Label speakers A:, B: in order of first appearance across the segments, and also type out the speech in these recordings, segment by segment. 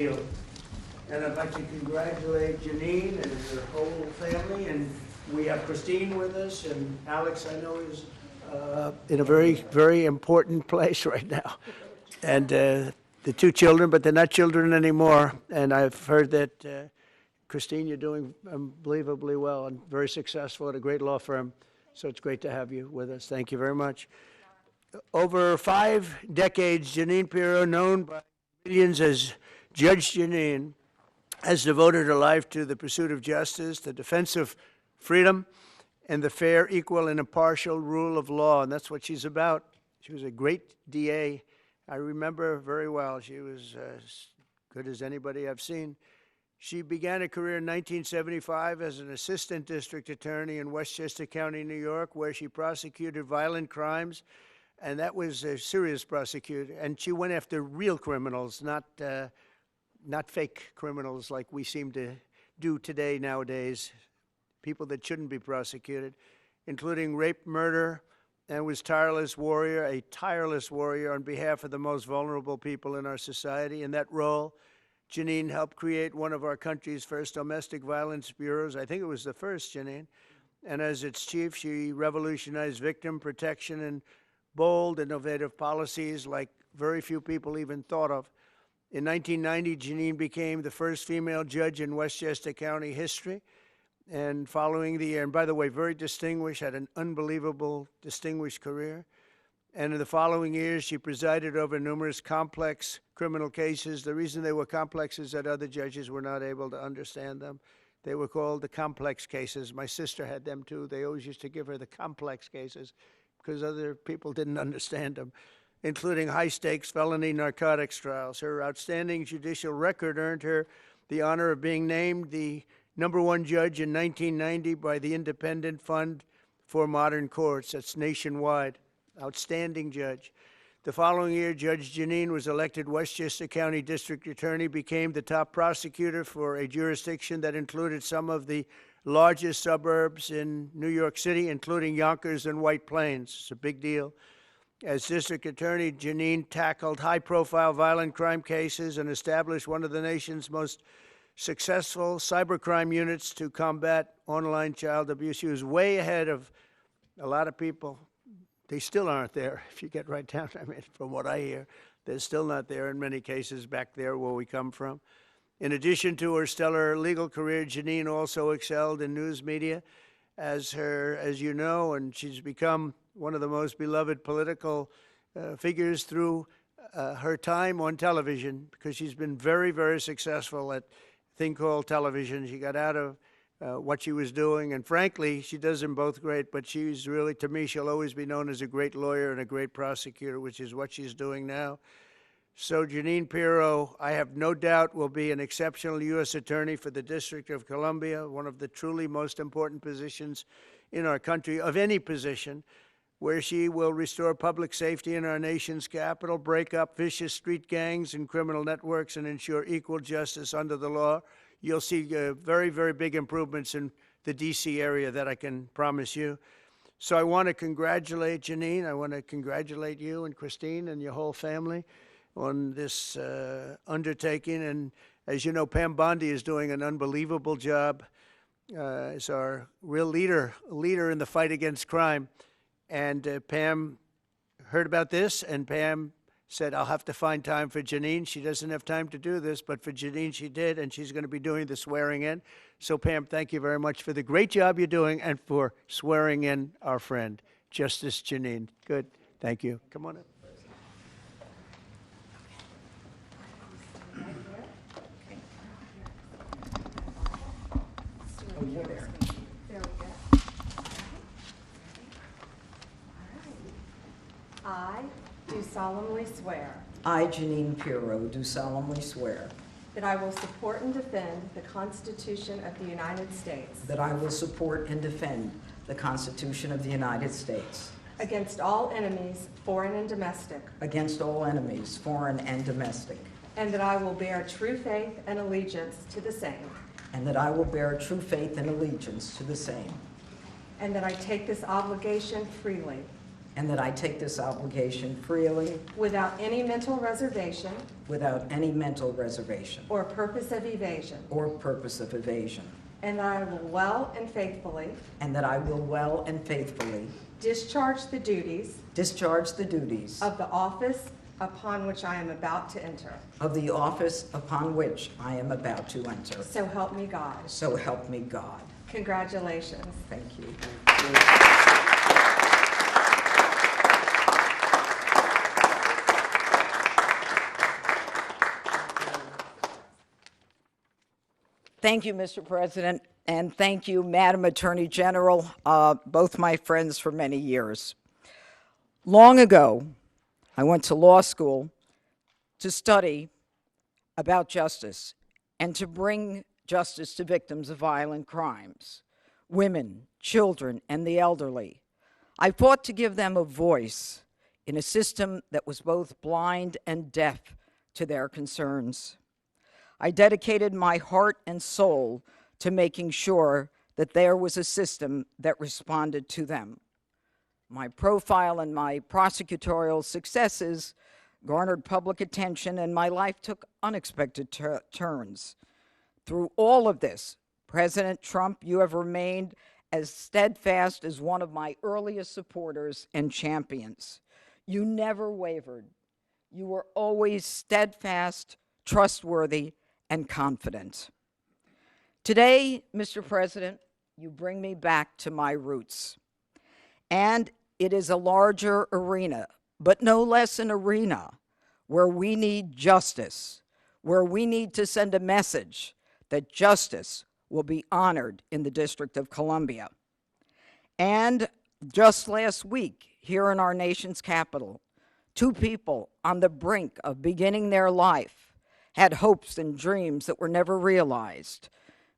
A: And I'd like to congratulate Jeanine and her whole family, and we have Christine with us, and Alex, I know, is in a very, very important place right now. And the two children, but they're not children anymore, and I've heard that, Christine, you're doing unbelievably well and very successful at a great law firm, so it's great to have you with us. Thank you very much. Over 5 decades, Jeanine Pirro, known by millions as Judge Jeanine, has devoted her life to the pursuit of justice, the defense of freedom, and the fair, equal, and impartial rule of law, and that's what she's about. She was a great DA. I remember her very well. She was as good as anybody I've seen. She began a career in 1975 as an assistant district attorney in Westchester County, New York, where she prosecuted violent crimes, and that was a serious prosecution. And she went after real criminals, not fake criminals like we seem to do today nowadays, people that shouldn't be prosecuted, including rape, murder, and was a tireless warrior on behalf of the most vulnerable people in our society. In that role, Jeanine helped create one of our country's first domestic violence bureaus. I think it was the first, Jeanine. And as its chief, she revolutionized victim protection and bold, innovative policies like very few people even thought of. In 1990, Jeanine became the first female judge in Westchester County history. And following the year, and by the way, very distinguished, had an unbelievable distinguished career. And in the following years, she presided over numerous complex criminal cases. The reason they were complex is that other judges were not able to understand them. They were called the complex cases. My sister had them too. They always used to give her the complex cases because other people didn't understand them, including high-stakes felony narcotics trials. Her outstanding judicial record earned her the honor of being named the #1 judge in 1990 by the Independent Fund for Modern Courts. That's nationwide. Outstanding judge. The following year, Judge Jeanine was elected Westchester County District Attorney, became the top prosecutor for a jurisdiction that included some of the largest suburbs in New York City, including Yonkers and White Plains. It's a big deal. As district attorney, Jeanine tackled high-profile violent crime cases and established one of the nation's most successful cybercrime units to combat online child abuse. She was way ahead of a lot of people. They still aren't there, if you get right down to it. I mean, from what I hear, they're still not there in many cases back there where we come from. In addition to her stellar legal career, Jeanine also excelled in news media as you know, and she's become one of the most beloved political figures through her time on television, because she's been very, very successful at a thing called television. She got out of what she was doing, and frankly, she does them both great, but she's really, to me, she'll always be known as a great lawyer and a great prosecutor, which is what she's doing now. So Jeanine Pirro, I have no doubt, will be an exceptional U.S. Attorney for the District of Columbia, one of the truly most important positions in our country, of any position, where she will restore public safety in our nation's capital, break up vicious street gangs and criminal networks, and ensure equal justice under the law. You'll see very, very big improvements in the D.C. area, that I can promise you. So I want to congratulate Jeanine. I want to congratulate you and Christine and your whole family on this undertaking. And as you know, Pam Bondi is doing an unbelievable job as our real leader in the fight against crime. And Pam heard about this, and Pam said, I'll have to find time for Jeanine. She doesn't have time to do this, but for Jeanine she did, and she's going to be doing the swearing in. So Pam, thank you very much for the great job you're doing and for swearing in our friend, Justice Jeanine. Good. Thank you. Come on up. Oh, you're there.
B: There we go. I do solemnly swear
C: I, Jeanine Pirro, do solemnly swear
B: that I will support and defend the Constitution of the United States
C: that I will support and defend the Constitution of the United States
B: against all enemies, foreign and domestic,
C: against all enemies, foreign and domestic,
B: and that I will bear true faith and allegiance to the same,
C: and that I will bear true faith and allegiance to the same,
B: and that I take this obligation freely
C: and that I take this obligation freely
B: without any mental reservation
C: without any mental reservation
B: or purpose of evasion,
C: or purpose of evasion,
B: and that I will well and faithfully
C: and that I will well and faithfully
B: discharge the duties
C: of
B: of the office upon which I am about to enter.
C: the office upon which I am about to enter.
B: So help me God.
C: So help me God.
B: Congratulations.
C: Thank you. Thank you, Mr. President, and thank you, Madam Attorney General, both my friends for many years. Long ago, I went to law school to study about justice and to bring justice to victims of violent crimes, women, children, and the elderly. I fought to give them a voice in a system that was both blind and deaf to their concerns. I dedicated my heart and soul to making sure that there was a system that responded to them. My profile and my prosecutorial successes garnered public attention, and my life took unexpected turns. Through all of this, President Trump, you have remained as steadfast as one of my earliest supporters and champions. You never wavered. You were always steadfast, trustworthy, and confident. Today, Mr. President, you bring me back to my roots. And it is a larger arena, but no less an arena where we need justice, where we need to send a message that justice will be honored in the District of Columbia. And just last week, here in our nation's capital, two people on the brink of beginning their life had hopes and dreams that were never realized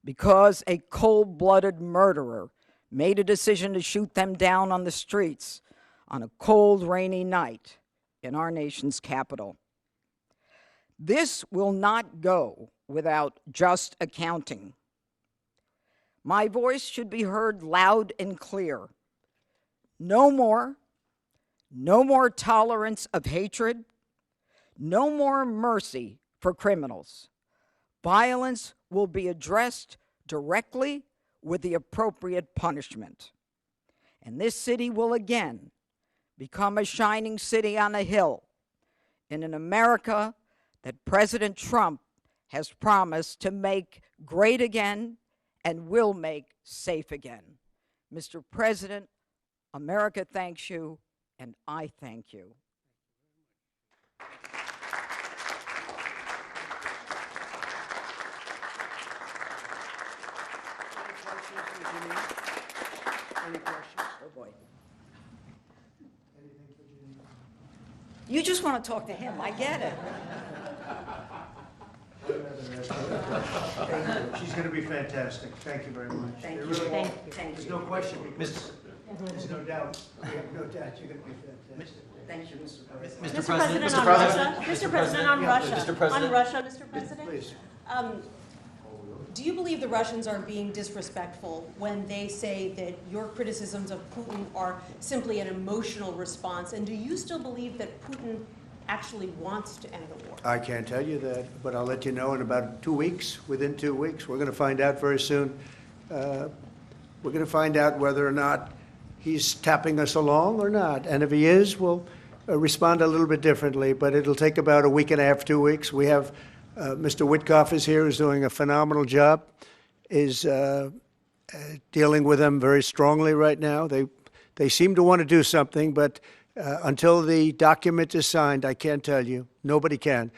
C: because a cold-blooded murderer made a decision to shoot them down on the streets on a cold, rainy night in our nation's capital. This will not go without just accounting. My voice should be heard loud and clear. No more tolerance of hatred, no more mercy for criminals. Violence will be addressed directly with the appropriate punishment. And this city will again become a shining city on a hill in an America that President Trump has promised to make great again and will make safe again. Mr. President, America thanks you, and I thank you.
A: Any questions?
C: Oh, boy. You just want to talk to him. I get it.
A: She's going to be fantastic. Thank you very much.
C: Thank you.
A: Really,
C: Thank you.
A: there's no question, because there's no doubt. We have no doubt you're going to be fantastic.
C: Thank you, Mr. President.
D: Mr. President, on Russia. Mr. President, on Russia.
E: Mr. President.
D: On Russia, Mr. President.
A: Please.
D: Do you believe the Russians are being disrespectful when they say that your criticisms of Putin are simply an emotional response? And do you still believe that Putin actually wants to end the war?
A: I can't tell you that, but I'll let you know in about 2 weeks. Within 2 weeks, we're going to find out very soon. We're going to find out whether or not he's tapping us along or not. And if he is, we'll respond a little bit differently. But it'll take about a week and a half, 2 weeks. We have Mr. Witkoff is here, who's doing a phenomenal job, is dealing with them very strongly right now. They seem to want to do something, but until the document is signed, I can't tell you. Nobody can.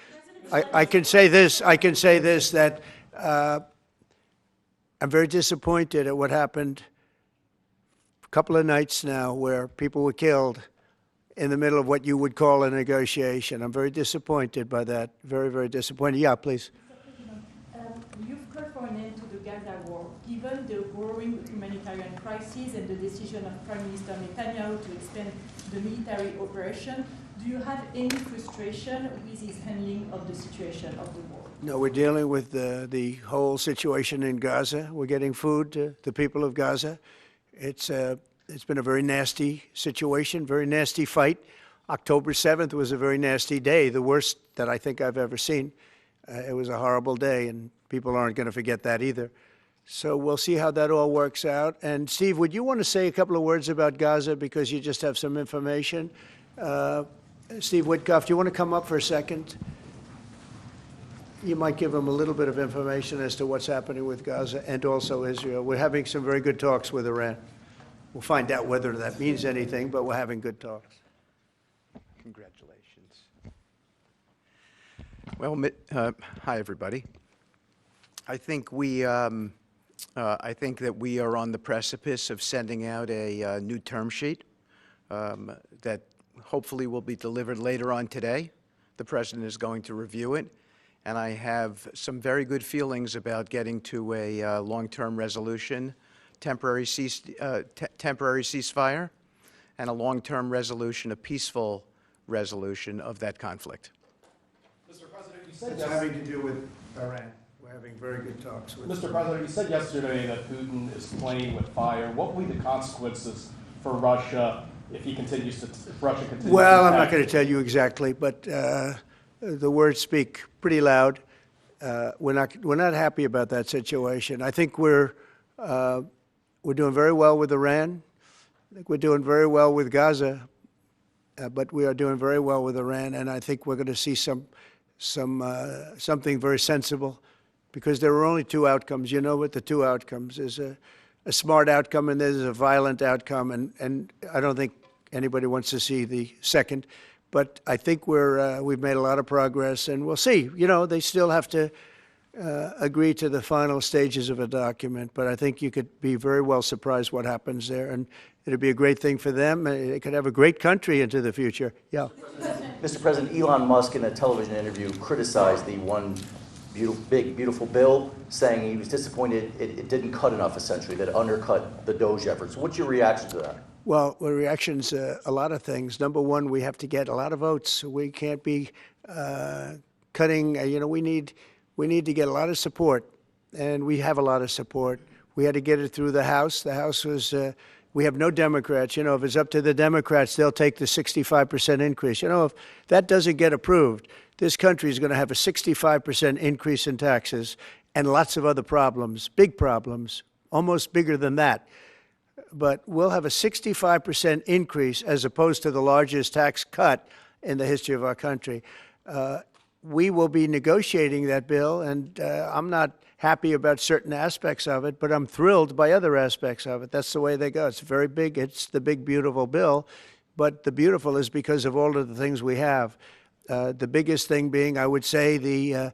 A: I can say this. That I'm very disappointed at what happened a couple of nights now, where people were killed in the middle of what you would call a negotiation. I'm very disappointed by that. Very, very disappointed. Yeah, please.
F: You've called for an end to the Gaza war. Given the growing humanitarian crisis and the decision of Prime Minister Netanyahu to expand the military operation, do you have any frustration with his handling of the situation of the war?
A: No, we're dealing with the whole situation in Gaza. We're getting food to the people of Gaza. It's It's been a very nasty situation, very nasty fight. October 7th was a very nasty day, the worst that I think I've ever seen. It was a horrible day, and people aren't going to forget that either. So we'll see how that all works out. And Steve, would you want to say a couple of words about Gaza because you just have some information? Steve Witkoff, do you want to come up for a second? You might give them a little bit of information as to what's happening with Gaza and also Israel. We're having some very good talks with Iran. We'll find out whether that means anything, but we're having good talks.
E: Congratulations. Well, hi everybody. I think that we are on the precipice of sending out a new term sheet that hopefully will be delivered later on today. The President is going to review it, and I have some very good feelings about getting to a long-term resolution, temporary ceasefire, and a long-term resolution, a peaceful resolution of that conflict.
G: Mr. President, you said
A: It's having to do with Iran. We're having very good talks with
G: Mr. President, you said yesterday that Putin is playing with fire. What will be the consequences for Russia if Russia continues
A: Well,
G: to
A: I'm not
G: attack?
A: going to tell you exactly, but the words speak pretty loud. We're not happy about that situation. I think we're doing very well with Iran. I think we're doing very well with Gaza, but we are doing very well with Iran, and I think we're going to see something very sensible, because there are only two outcomes. You know what the two outcomes is: a smart outcome and there's a violent outcome, and I don't think anybody wants to see the second. But I think we've made a lot of progress, and we'll see. You know, they still have to agree to the final stages of a document, but I think you could be very well surprised what happens there, and it'd be a great thing for them. They could have a great country into the future. Yeah.
H: Mr. President, Elon Musk in a television interview criticized the one big, beautiful bill, saying he was disappointed it didn't cut enough, essentially, that it undercut the DOGE efforts. What's your reaction to that?
A: Well, the reaction's a lot of things. Number one, we have to get a lot of votes. We can't be cutting. We need to get a lot of support, and we have a lot of support. We had to get it through the House. The House was. We have no Democrats. You know, if it's up to the Democrats, they'll take the 65% increase. You know, if that doesn't get approved, this country is going to have a 65% increase in taxes and lots of other problems, big problems, almost bigger than that. But we'll have a 65% increase as opposed to the largest tax cut in the history of our country. We will be negotiating that bill, and I'm not happy about certain aspects of it, but I'm thrilled by other aspects of it. That's the way they go. It's very big. It's the big, beautiful bill, but the beautiful is because of all of the things we have. The biggest thing being, I would say, the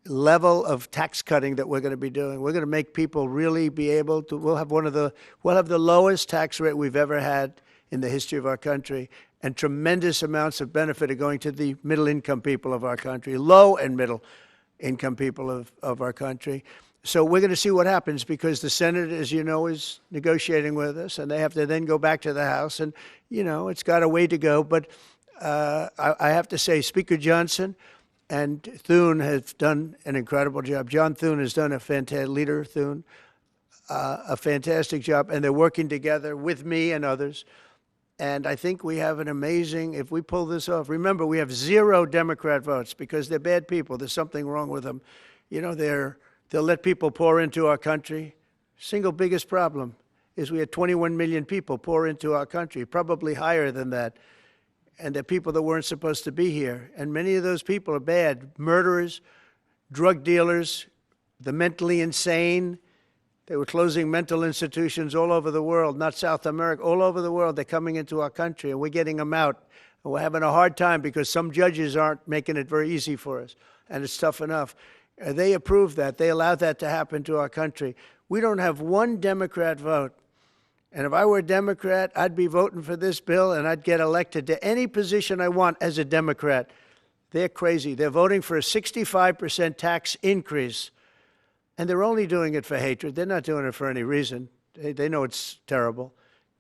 A: level of tax cutting that we're going to be doing. We're going to make people really be able to. We'll have the lowest tax rate we've ever had in the history of our country, and tremendous amounts of benefit are going to the middle-income people of our country, low and middle-income people of our country. So we're going to see what happens, because the Senate, as you know, is negotiating with us, and they have to then go back to the House, and, you know, it's got a way to go. But I have to say, Speaker Johnson and Thune have done an incredible job. John Thune has done a fantastic job, and they're working together with me and others. And I think we have an amazing, if we pull this off, remember, we have 0 Democrat votes because they're bad people. There's something wrong with them. You know, they'll let people pour into our country. Single biggest problem is we had 21 million people pour into our country, probably higher than that. And they're people that weren't supposed to be here. And many of those people are bad. Murderers, drug dealers, the mentally insane. They were closing mental institutions all over the world, not South America, all over the world. They're coming into our country, and we're getting them out. And we're having a hard time because some judges aren't making it very easy for us, and it's tough enough. They approved that. They allowed that to happen to our country. We don't have one Democrat vote. And if I were a Democrat, I'd be voting for this bill, and I'd get elected to any position I want as a Democrat. They're crazy. They're voting for a 65% tax increase. And they're only doing it for hatred. They're not doing it for any reason. They know it's terrible.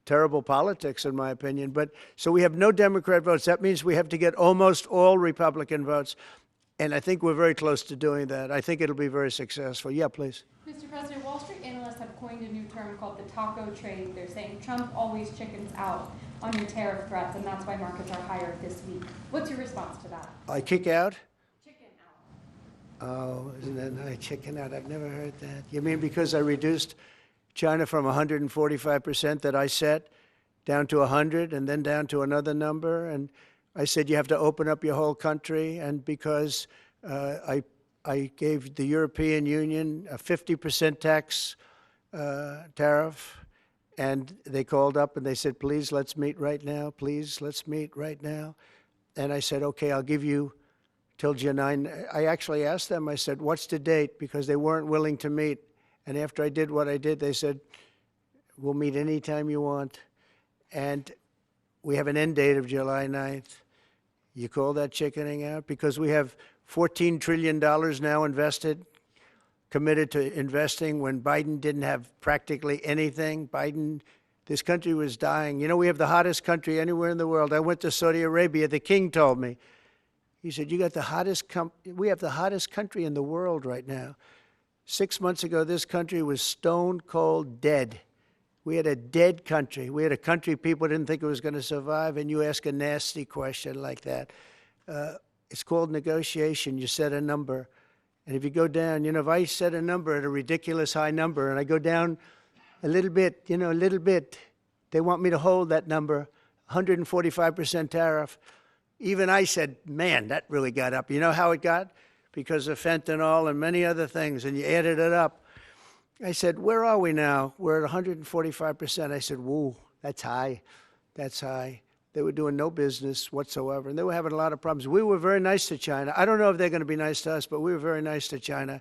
A: Terrible politics, in my opinion. But so we have no Democrat votes. That means we have to get almost all Republican votes. And I think we're very close to doing that. I think it'll be very successful. Yeah, please.
I: Mr. President, Wall Street analysts have coined a new term called the taco trade. They're saying Trump always chickens out on your tariff threats, and that's why markets are higher this week. What's your response to that?
A: I kick out?
I: Chicken out.
A: Oh, isn't that nice? Chicken out. I've never heard that. You mean because I reduced China from 145% that I set down to 100 and then down to another number? And I said you have to open up your whole country. And because I gave the European Union a 50% tax tariff, and they called up and they said, please, let's meet right now. Please, let's meet right now. And I said, okay, I'll give you till Jeanine. I actually asked them, I said, what's the date? Because they weren't willing to meet. And after I did what I did, they said, we'll meet anytime you want. And we have an end date of July 9th. You call that chickening out? Because we have $14 trillion now invested, committed to investing when Biden didn't have practically anything. This country was dying. You know, we have the hottest country anywhere in the world. I went to Saudi Arabia. The king told me. He said, we have the hottest country in the world right now. 6 months ago, this country was stone cold dead. We had a dead country. We had a country people didn't think it was going to survive, and you ask a nasty question like that. It's called negotiation. You set a number. And if you go down, if I set a number at a ridiculous high number and I go down a little bit, a little bit, they want me to hold that number, 145% tariff. Even I said, man, that really got up. You know how it got? Because of fentanyl and many other things, and you added it up. I said, where are we now? We're at 145%. I said, whoa, that's high. That's high. They were doing no business whatsoever, and they were having a lot of problems. We were very nice to China. I don't know if they're going to be nice to us, but we were very nice to China.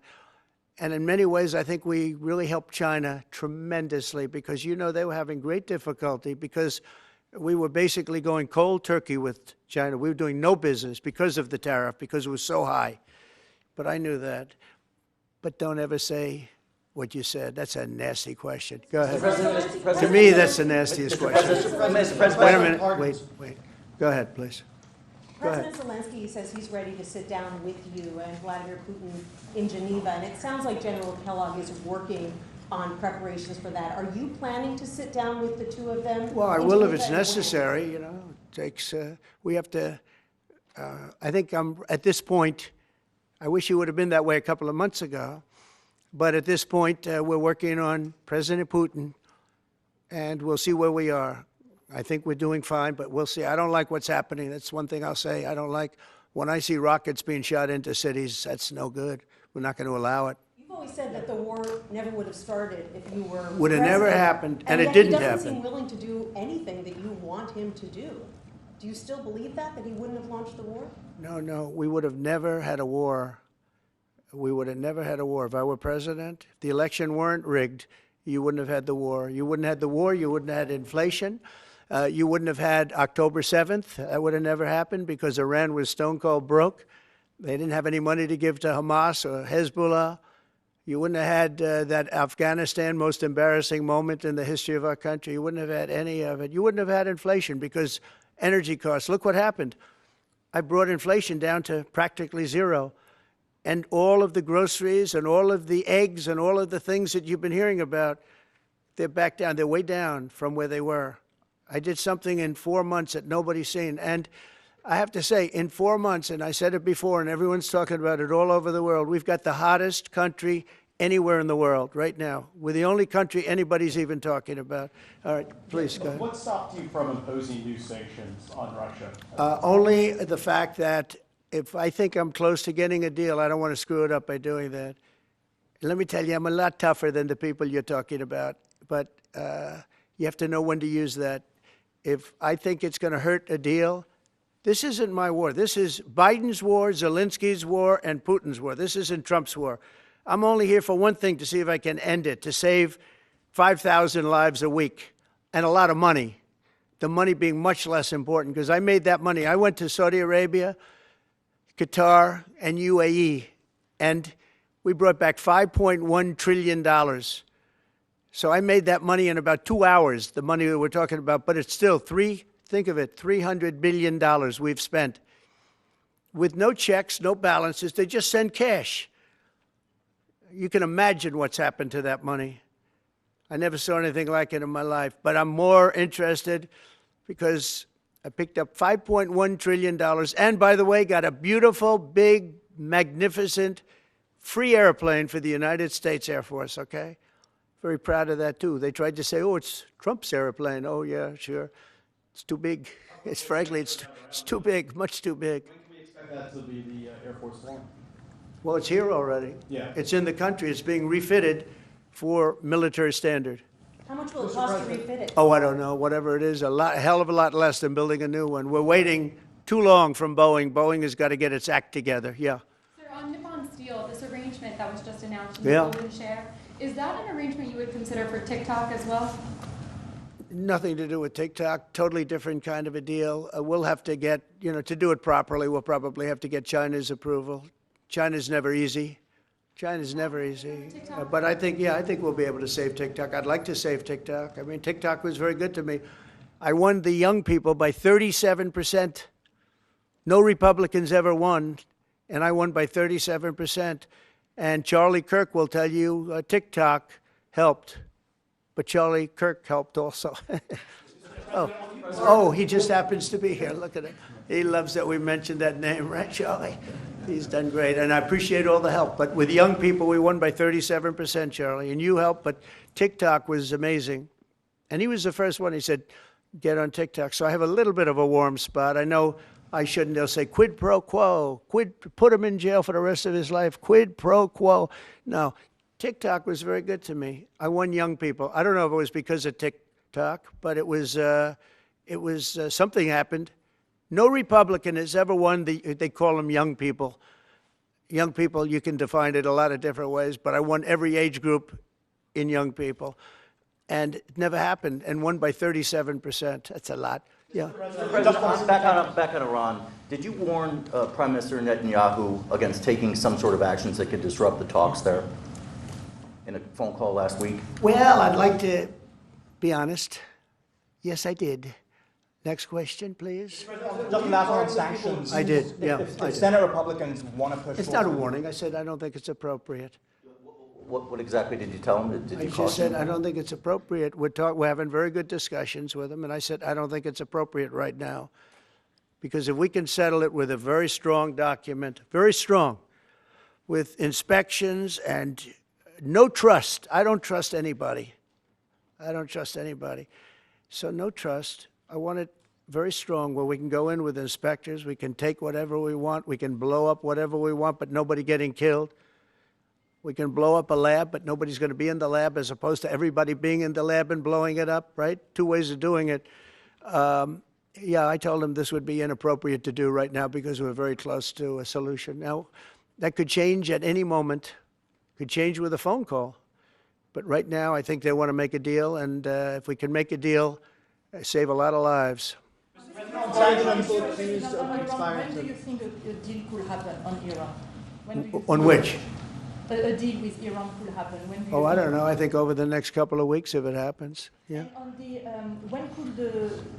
A: And in many ways, I think we really helped China tremendously because, they were having great difficulty because we were basically going cold turkey with China. We were doing no business because of the tariff, because it was so high. But I knew that. But don't ever say what you said. That's a nasty question. Go ahead. To me, that's the nastiest question. Wait a minute. Wait. Go ahead, please.
D: President Zelensky says he's ready to sit down with you and Vladimir Putin in Geneva, and it sounds like General Kellogg is working on preparations for that. Are you planning to sit down with the two of them?
A: Well, I will if it's necessary. It takes. We have to. I think at this point. I wish it would have been that way a couple of months ago, but at this point, we're working on President Putin, and we'll see where we are. I think we're doing fine, but we'll see. I don't like what's happening. That's one thing I'll say. I don't like when I see rockets being shot into cities. That's no good. We're not going to allow it.
D: You've always said that the war never would have started if you were
A: Would have never happened, and it
D: yet
A: didn't
D: he
A: happen.
D: doesn't seem willing to do anything that you want him to do. Do you still believe that he wouldn't have launched the war?
A: No. We would have never had a war. We would have never had a war. If I were president, if the election weren't rigged, you wouldn't have had the war. You wouldn't have had the war. You wouldn't have had inflation. You wouldn't have had October 7th. That would have never happened because Iran was stone cold broke. They didn't have any money to give to Hamas or Hezbollah. You wouldn't have had that Afghanistan most embarrassing moment in the history of our country. You wouldn't have had any of it. You wouldn't have had inflation because energy costs. Look what happened. I brought inflation down to practically zero. And all of the groceries and all of the eggs and all of the things that you've been hearing about, they're back down. They're way down from where they were. I did something in 4 months that nobody's seen. And I have to say, in 4 months, and I said it before, and everyone's talking about it all over the world, we've got the hottest country anywhere in the world right now. We're the only country anybody's even talking about. All right, please go ahead.
G: What stopped you from imposing new sanctions on Russia?
A: Only the fact that if I think I'm close to getting a deal, I don't want to screw it up by doing that. Let me tell you, I'm a lot tougher than the people you're talking about, but you have to know when to use that. If I think it's going to hurt a deal, this isn't my war. This is Biden's war, Zelensky's war, and Putin's war. This isn't Trump's war. I'm only here for one thing, to see if I can end it, to save 5,000 lives a week and a lot of money, the money being much less important, because I made that money. I went to Saudi Arabia, Qatar, and UAE, and we brought back $5.1 trillion. So I made that money in about 2 hours, the money that we're talking about, but it's still think of it, $300 billion we've spent with no checks, no balances. They just send cash. You can imagine what's happened to that money. I never saw anything like it in my life. But I'm more interested because I picked up $5.1 trillion and, by the way, got a beautiful, big, magnificent, free airplane for the United States Air Force, okay? Very proud of that, too. They tried to say, oh, it's Trump's airplane. Oh, yeah, sure. It's too big. Frankly, it's too big, much too big.
G: When can we expect that to be the Air Force One?
A: Well, it's here already.
G: Yeah.
A: It's in the country. It's being refitted for military standard.
D: How much will it cost to refit it?
A: Oh, I don't know. Whatever it is, a hell of a lot less than building a new one. We're waiting too long from Boeing. Boeing has got to get its act together. Yeah.
I: Sir, on Nippon Steel, this arrangement that was just announced in the
A: Yeah.
I: golden share, is that an arrangement you would consider for TikTok as well?
A: Nothing to do with TikTok. Totally different kind of a deal. We'll have to get, to do it properly, we'll probably have to get China's approval. China's never easy. China's never easy. But I think we'll be able to save TikTok. I'd like to save TikTok. I mean, TikTok was very good to me. I won the young people by 37%. No Republicans ever won, and I won by 37%. And Charlie Kirk will tell you TikTok helped, but Charlie Kirk helped also. Oh, he just happens to be here. Look at it. He loves that we mentioned that name, right, Charlie? He's done great, and I appreciate all the help. But with young people, we won by 37%, Charlie, and you helped. But TikTok was amazing. And he was the first one. He said, get on TikTok. So I have a little bit of a warm spot. I know I shouldn't. They'll say, quid pro quo, put him in jail for the rest of his life, quid pro quo. No, TikTok was very good to me. I won young people. I don't know if it was because of TikTok, but it was something happened. No Republican has ever won they call them young people. Young people, you can define it a lot of different ways, but I won every age group in young people. And it never happened, and won by 37%. That's a lot. Yeah.
H: Back on Iran, did you warn Prime Minister Netanyahu against taking some sort of actions that could disrupt the talks there in a phone call last week?
A: Well, I'd like to be honest. Yes, I did. Next question, please.
J: Just last on sanctions.
A: I did, yeah.
J: If Senate Republicans want to push
A: It's not a warning. I said I don't think it's appropriate.
H: What exactly did you tell him? Did you
A: I just
H: caution
A: said
H: him?
A: I don't think it's appropriate. We're having very good discussions with him, and I said I don't think it's appropriate right now. Because if we can settle it with a very strong document, very strong, with inspections and no trust. I don't trust anybody. I don't trust anybody. So no trust. I want it very strong where we can go in with inspectors. We can take whatever we want. We can blow up whatever we want, but nobody getting killed. We can blow up a lab, but nobody's going to be in the lab, as opposed to everybody being in the lab and blowing it up, right? Two ways of doing it. Yeah, I told him this would be inappropriate to do right now because we're very close to a solution. Now, that could change at any moment. Could change with a phone call. But right now, I think they want to make a deal, and if we can make a deal, save a lot of lives.
F: When do you think a deal could happen on Iran?
A: On which?
F: A deal with Iran could happen. When do you
A: Oh, I
F: think?
A: don't know. I think over the next couple of weeks, if it happens. Yeah.
F: And on the, when could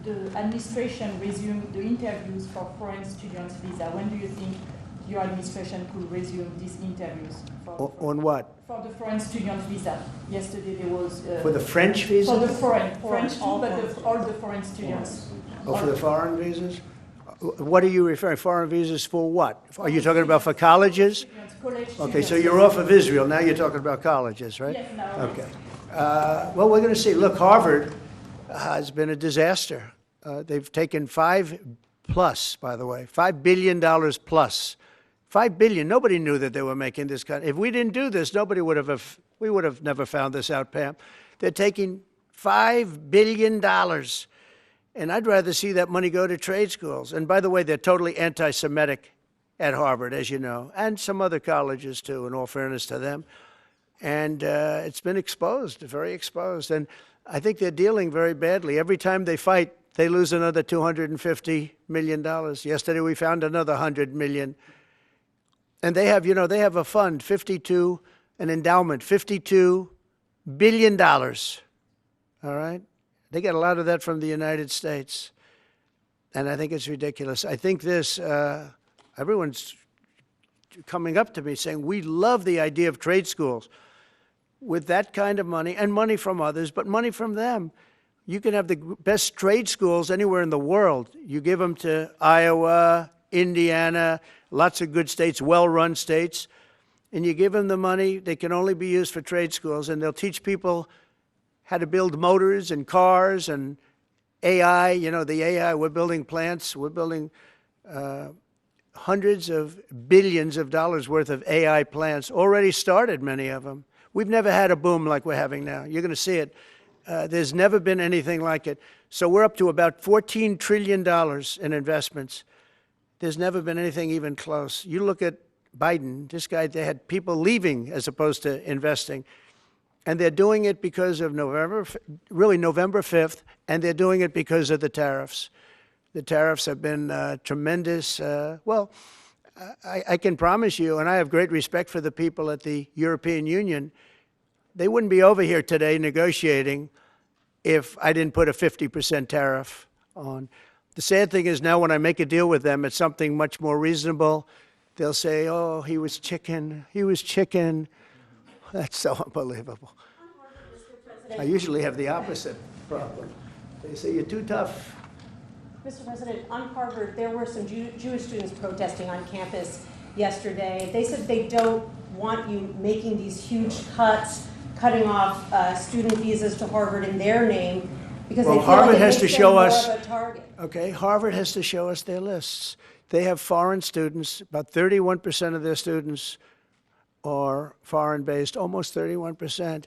F: the administration resume the interviews for foreign students' visa? When do you think your administration could resume these interviews?
A: On what?
F: For the foreign student visa. Yesterday there was...
A: For the French visas?
F: For the French too, but all the foreign students.
A: Oh, for the foreign visas? What are you referring? Foreign visas for what? Are you talking about for colleges?
F: College
A: Okay, so
F: students.
A: you're off of Israel. Now you're talking about colleges, right?
F: Yes, now.
A: Okay. Well, we're going to see. Look, Harvard has been a disaster. They've taken $5 billion plus. $5 billion. Nobody knew that they were making this kind. If we didn't do this, we would have never found this out, Pam. They're taking $5 billion. And I'd rather see that money go to trade schools. And by the way, they're totally anti-Semitic at Harvard, as you know, and some other colleges too, in all fairness to them. And it's been exposed, very exposed. And I think they're dealing very badly. Every time they fight, they lose another $250 million. Yesterday we found another $100 million. And they have, they have a fund, an endowment, $52 billion. All right? They get a lot of that from the United States. And I think it's ridiculous. I think this, everyone's coming up to me saying, we love the idea of trade schools. with that kind of money, and money from others, but money from them, you can have the best trade schools anywhere in the world. You give them to Iowa, Indiana, lots of good states, well-run states, and you give them the money, they can only be used for trade schools, and they'll teach people how to build motors and cars and AI, you know, the AI, we're building plants, we're building hundreds of billions of dollars worth of AI plants, already started, many of them. We've never had a boom like we're having now. You're going to see it. There's never been anything like it. So we're up to about $14 trillion in investments. There's never been anything even close. You look at Biden, this guy, they had people leaving as opposed to investing. And they're doing it because of November 5th, and they're doing it because of the tariffs. The tariffs have been tremendous. Well, I can promise you, and I have great respect for the people at the European Union, they wouldn't be over here today negotiating if I didn't put a 50% tariff on. The sad thing is now when I make a deal with them, it's something much more reasonable. They'll say, oh, he was chicken. He was chicken. That's so unbelievable. I usually have the opposite problem. They say, you're too tough.
D: Mr. President, on Harvard, there were some Jewish students protesting on campus yesterday. They said they don't want you making these huge cuts, cutting off student visas to Harvard in their name, because they feel
A: Harvard
D: like it
A: has
D: makes
A: to
D: them
A: show
D: more
A: us.
D: of a target.
A: Okay, Harvard has to show us their lists. They have foreign students. About 31% of their students are foreign-based, almost 31%.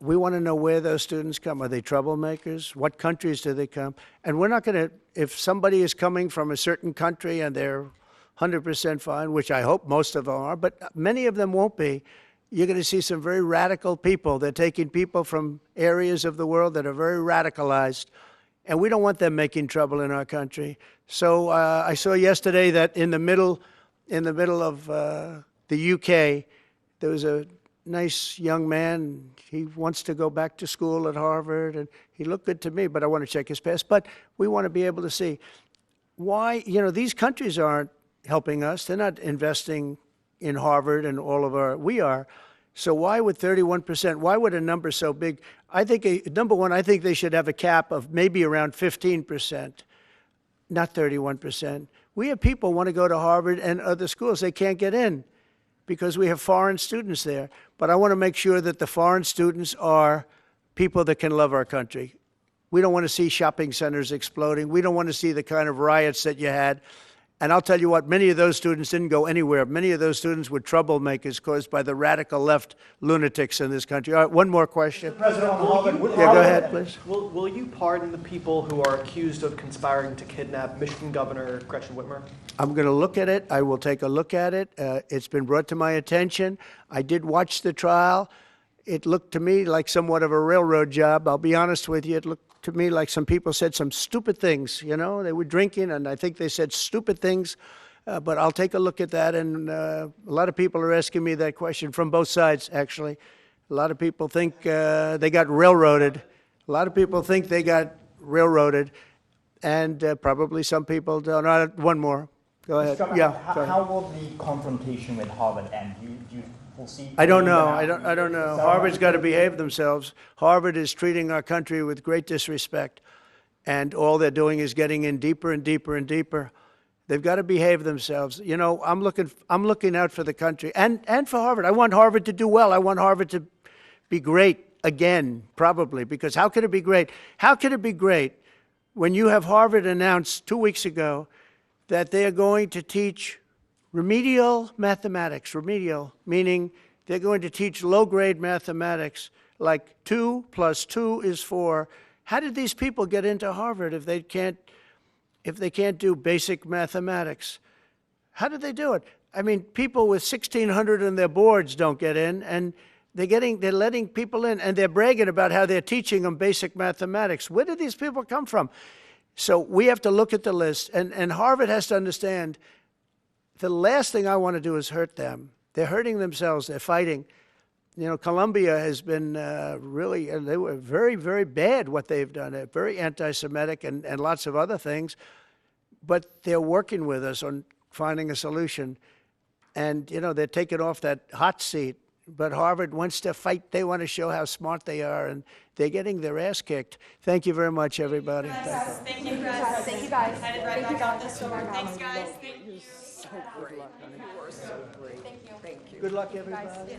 A: We want to know where those students come. Are they troublemakers? What countries do they come? And we're not going to, if somebody is coming from a certain country and they're 100% fine, which I hope most of them are, but many of them won't be, you're going to see some very radical people. They're taking people from areas of the world that are very radicalized, and we don't want them making trouble in our country. So I saw yesterday that in the middle of the UK, there was a nice young man. He wants to go back to school at Harvard, and he looked good to me, but I want to check his past. But we want to be able to see why, you know, these countries aren't helping us. They're not investing in Harvard and all of our, we are. So why would 31%, why would a number so big? I think, number one, I think they should have a cap of maybe around 15%, not 31%. We have people who want to go to Harvard and other schools. They can't get in because we have foreign students there. But I want to make sure that the foreign students are people that can love our country. We don't want to see shopping centers exploding. We don't want to see the kind of riots that you had. And I'll tell you what, many of those students didn't go anywhere. Many of those students were troublemakers caused by the radical left lunatics in this country. All right, one more question.
J: Mr. President, on Harvard,
A: Yeah, go ahead, please.
K: Will you pardon the people who are accused of conspiring to kidnap Michigan Governor Gretchen Whitmer?
A: I'm going to look at it. I will take a look at it. It's been brought to my attention. I did watch the trial. It looked to me like somewhat of a railroad job. I'll be honest with you. It looked to me like some people said some stupid things. You know, they were drinking, and I think they said stupid things. But I'll take a look at that. And a lot of people are asking me that question from both sides, actually. A lot of people think they got railroaded. A lot of people think they got railroaded. And probably some people don't. One more. Go ahead.
J: Mr.
A: Yeah.
J: How will the confrontation with Harvard end? Do you foresee?
A: I don't know. I don't know. Harvard's got to behave themselves. Harvard is treating our country with great disrespect, and all they're doing is getting in deeper and deeper and deeper. They've got to behave themselves. You know, I'm looking out for the country and for Harvard. I want Harvard to do well. I want Harvard to be great again, probably, because how could it be great? How could it be great when you have Harvard announced 2 weeks ago that they are going to teach remedial mathematics, remedial, meaning they're going to teach low-grade mathematics, like 2 + 2 is 4. How did these people get into Harvard if they can't do basic mathematics? How did they do it? I mean, people with 1,600 on their boards don't get in, and they're letting people in, and they're bragging about how they're teaching them basic mathematics. Where did these people come from? So we have to look at the list, and Harvard has to understand the last thing I want to do is hurt them. They're hurting themselves. They're fighting. You know, Columbia has been really, they were very, very bad what they've done. They're very anti-Semitic and lots of other things. But they're working with us on finding a solution. And, you know, they're taking off that hot seat. but Harvard wants to fight. They want to show how smart they are, and they're getting their ass kicked. Thank you very much, everybody.
D: Thank you, guys.
B: Thank you, guys.
D: Headed right back out this door. Thanks, guys. Thank you.
C: So great. You are so great. Thank you.
A: Good luck, everybody.